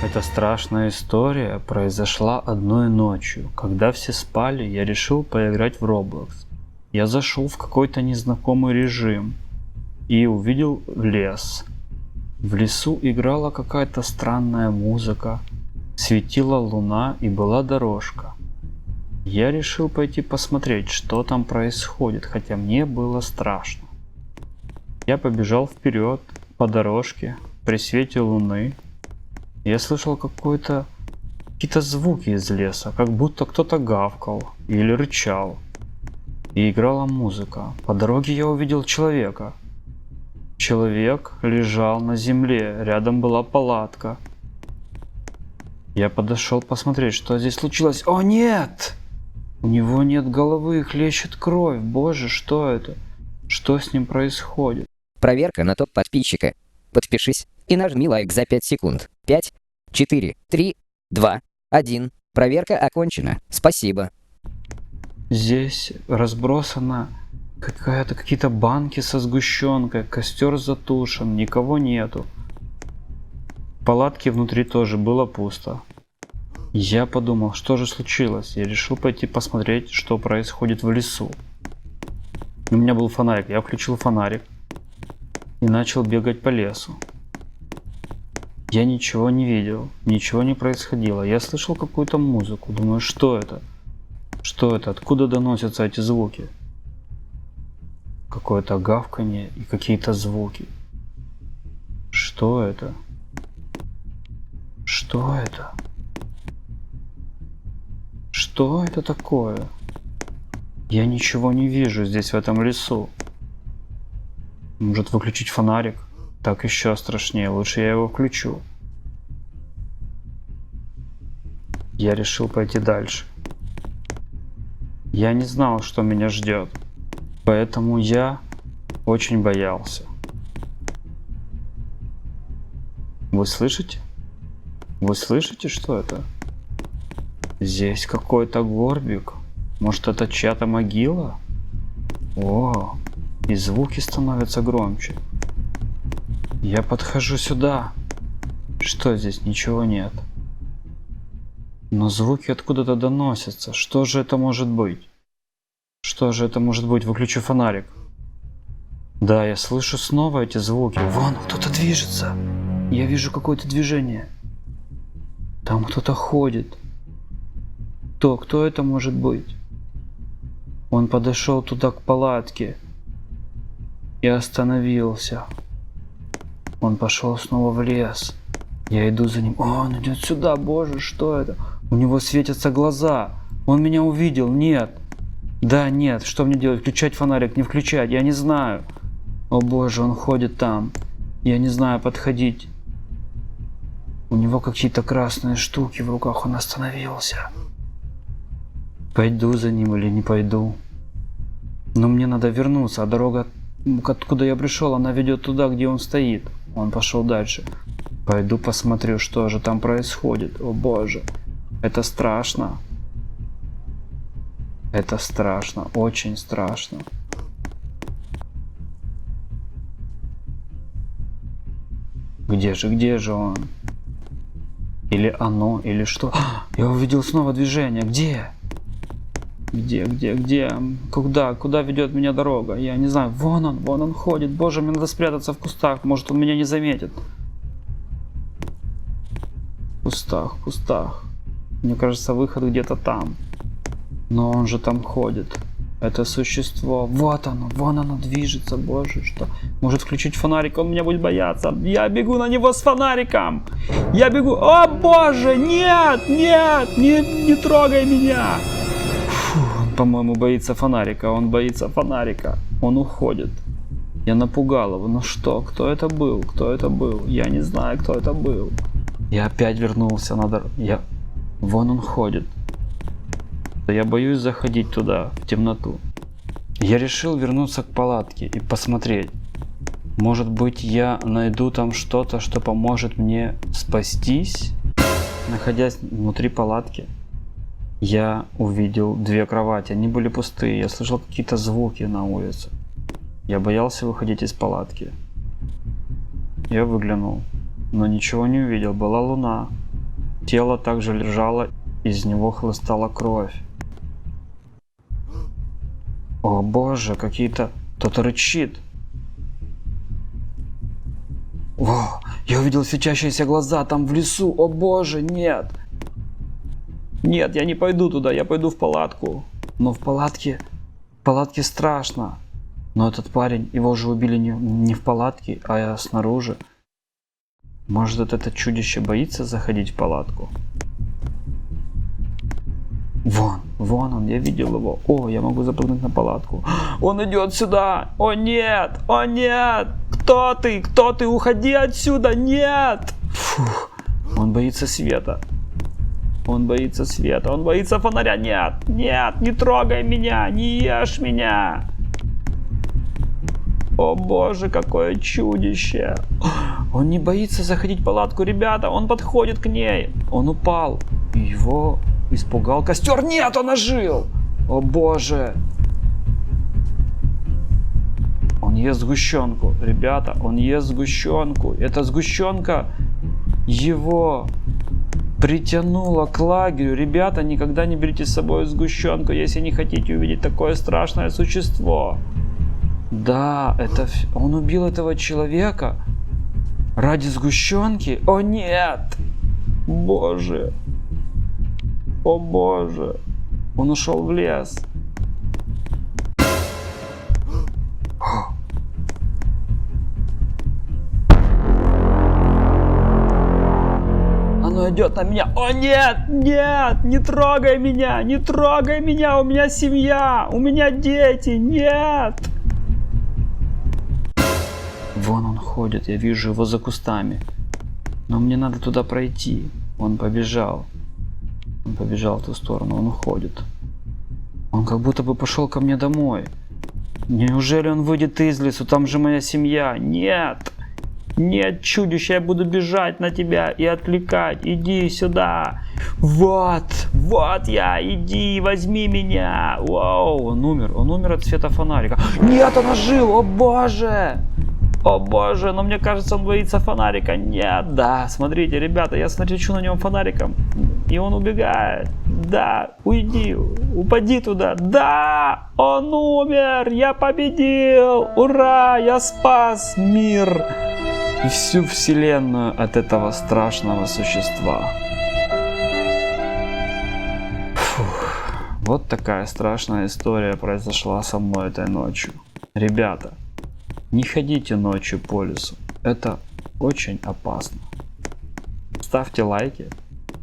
Эта страшная история произошла одной ночью. Когда все спали, я решил поиграть в Roblox. Я зашел в какой-то незнакомый режим и увидел лес. В лесу играла какая-то странная музыка, светила луна и была дорожка. Я решил пойти посмотреть, что там происходит, хотя мне было страшно. Я побежал вперед по дорожке при свете луны. Я слышал какие-то звуки из леса, как будто кто-то гавкал или рычал. И играла музыка. По дороге я увидел человека. Человек лежал на земле, рядом была палатка. Я подошел посмотреть, что здесь случилось. О нет! У него нет головы, хлещет кровь. Боже, что это? Что с ним происходит? Проверка на топ подписчика. Подпишись и нажми лайк за 5 секунд. 5, 4, 3, 2, 1. Проверка окончена. Спасибо. Здесь разбросано какие-то банки со сгущенкой, костер затушен, никого нету. В палатке внутри тоже было пусто. Я подумал, что же случилось. Я решил пойти посмотреть, что происходит в лесу. У меня был фонарик, я включил фонарик и начал бегать по лесу. Я ничего не видел, ничего не происходило. Я слышал какую-то музыку. Думаю, что это? Что это? Откуда доносятся эти звуки? Какое-то гавканье и какие-то звуки. Что это? Что это? Что это такое? Я ничего не вижу здесь, в этом лесу. Может, выключить фонарик? Так еще страшнее. Лучше я его включу. Я решил пойти дальше. Я не знал, что меня ждет. Поэтому я очень боялся. Вы слышите? Вы слышите, что это? Здесь какой-то горбик. Может, это чья-то могила? О, и звуки становятся громче. Я подхожу сюда. Что здесь? Ничего нет. Но звуки откуда-то доносятся. Что же это может быть? Что же это может быть? Выключу фонарик. Да, я слышу снова эти звуки. Вон, кто-то движется. Я вижу какое-то движение. Там кто-то ходит. Кто это может быть? Он подошел туда к палатке и остановился. Он пошел снова в лес. Я иду за ним. О, он идет сюда. Боже, что это? У него светятся глаза. Он меня увидел. Нет. Да, нет. Что мне делать? Включать фонарик? Не включать? Я не знаю. О боже, он ходит там. Я не знаю, подходить. У него какие-то красные штуки в руках. Он остановился. Пойду за ним или не пойду? Но мне надо вернуться. А дорога, откуда я пришел, она ведет туда, где он стоит. Он пошел дальше. Пойду посмотрю, что же там происходит. О боже, это страшно. Это страшно, очень страшно. Где же он? Или оно, или что? Я увидел снова движение. Где? Где? Куда ведет меня дорога? Я не знаю. Вон он ходит. Боже, мне надо спрятаться в кустах. Может, он меня не заметит. В кустах. Мне кажется, выход где-то там. Но он же там ходит. Это существо. Вот оно движется. Боже, что? Может включить фонарик, он меня будет бояться. Я бегу на него с фонариком. Я бегу. О боже, нет, не трогай меня. Фу, он, по-моему, боится фонарика. Он уходит. Я напугал его. Ну что, кто это был? Я не знаю, кто это был. Я опять вернулся на дорогу. Вон он ходит. Я боюсь заходить туда, в темноту. Я решил вернуться к палатке и посмотреть. Может быть, я найду там что-то, что поможет мне спастись? Находясь внутри палатки, я увидел 2 кровати. Они были пустые. Я слышал какие-то звуки на улице. Я боялся выходить из палатки. Я выглянул, но ничего не увидел. Была луна. Тело также лежало, из него хлыстала кровь. О боже, какие-то... Кто-то рычит. О, я увидел светящиеся глаза там в лесу. О боже, нет. Нет, я не пойду туда, я пойду в палатку. Но в палатке страшно. Но этот парень, его же убили не в палатке, а снаружи. Может, это чудище боится заходить в палатку? Вон он, я видел его. О, я могу запрыгнуть на палатку. Он идет сюда. О нет, о нет. Кто ты? Кто ты? Уходи отсюда. Нет. Фух. Он боится света. Он боится света. Он боится фонаря. Нет, нет, не трогай меня. Не ешь меня. О боже, какое чудище. Он не боится заходить в палатку, ребята. Он подходит к ней. Он упал. Его испугал костер. Нет, он ожил. О боже. Он ест сгущенку. Ребята, он ест сгущенку. Эта сгущенка его притянула к лагерю. Ребята, никогда не берите с собой сгущенку, если не хотите увидеть такое страшное существо. Да, это он убил этого человека ради сгущенки. О нет! Боже! О боже! Он ушел в лес. Оно идет на меня. О нет! Нет! Не трогай меня! Не трогай меня! У меня семья! У меня дети! Нет! Вон он ходит, я вижу его за кустами. Но мне надо туда пройти. Он побежал. Он побежал в ту сторону, он уходит. Он как будто бы пошел ко мне домой. Неужели он выйдет из лесу? Там же моя семья. Нет! Нет, чудище, я буду бежать на тебя и отвлекать. Иди сюда. Вот, вот я, иди, возьми меня. Вау, он умер от света фонарика. Нет, он ожил, о боже! О боже, но мне кажется, он боится фонарика. Нет, да, смотрите, ребята, я свечу на нем фонариком, и он убегает. Да, уйди, упади туда. Да, он умер, я победил. Ура, я спас мир и всю вселенную от этого страшного существа. Фух, вот такая страшная история произошла со мной этой ночью. Ребята, не ходите ночью по лесу, это очень опасно. Ставьте лайки,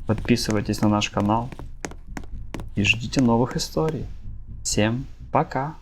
подписывайтесь на наш канал и ждите новых историй. Всем пока!